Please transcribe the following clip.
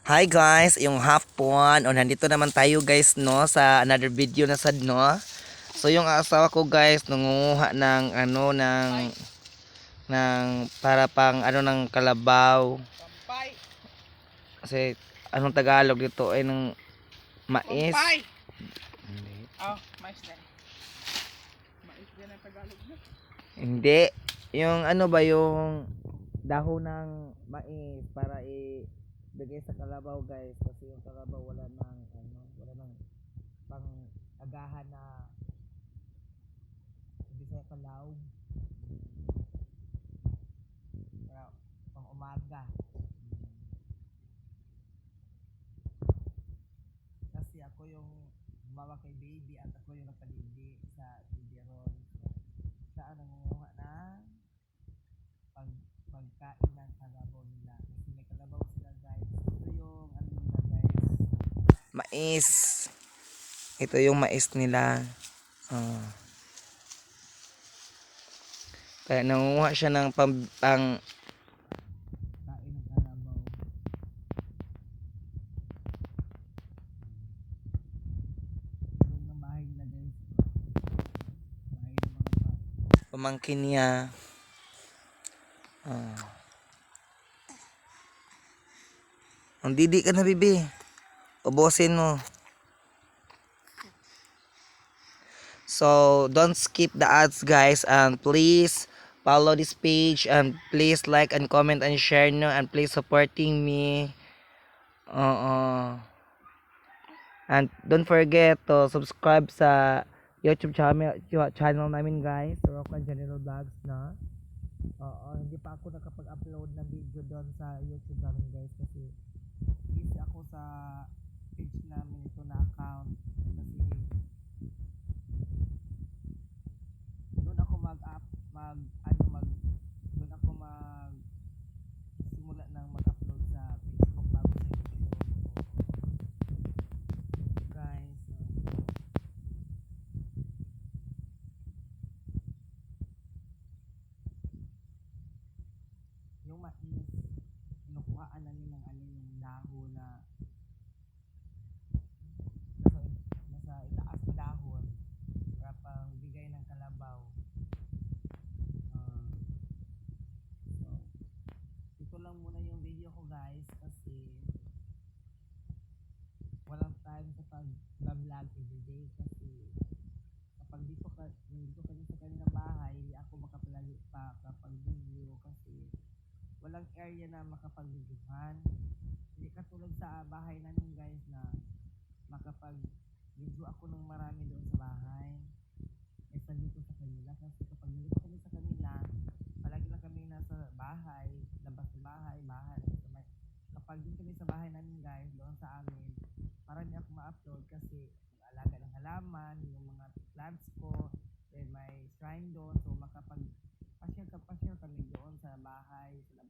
Hi guys, yung hapon o nandito naman tayo guys no sa another video na sad no. So yung asawa ko guys nangunguha ng para pang ng kalabaw. Pampay. Kasi anong Tagalog dito ay ng mais. Pampay. Oh, mais din. Mais din ang Tagalog na. Hindi. Yung ano ba yung dahon ng mais para ibigay sa kalabaw guys kasi yung kalabaw wala nang pang agahan na hindi sa kalaw. Kaya pang umaga. Kasi ako yung gumawa kay baby at ako yung nagpalindi sa baby ron. So, saan nangunguha na pagkain ng kalabaw nila. Kasi may kalabaw sila guys. Ito yung ano nila guys. Mais. Ito yung mais nila. Ah. Kaya nangunguha siya ng pang kain ng kalabaw. Doon ng bahay nila guys. Bahay ng mga pamangkin niya. Ah. Ang didi ka na bibi. Ubusin mo. So don't skip the ads guys and please follow this page and please like and comment and share no and please supporting me. And don't forget to subscribe sa YouTube channel namin guys. Rokan General Vlogs na. Hindi pa ako nakapag-upload ng video doon sa YouTube namin guys kasi busy ako sa page namin ito na account kasi doon ako doon ako simula ng mag-upload sa Facebook bago sa YouTube guys. Yung mais kinukuhaan namin ng yung dahon na nasa itaas na dahon para pang bigay ng kalabaw. So, ito lang muna yung video ko guys kasi walang time sa pag-vlog everyday kasi kapag dito kami sa kanilang bahay hindi ako makapalagi pa kapag video kasi walang area na makapag-videohan. Hindi katulad sa bahay namin guys na makapag-video ako ng marami doon sa bahay. Kaysa dito sa kanila kasi kapag dito kami sa kanila palagi lang kami nasa bahay, labas ng bahay, kapag dito kami sa bahay namin guys, doon sa amin, para hindi ako ma-upload kasi mag-alaga ng halaman, yung mga plants ko, then may shrine doon, so pasyal kami doon sa bahay, sa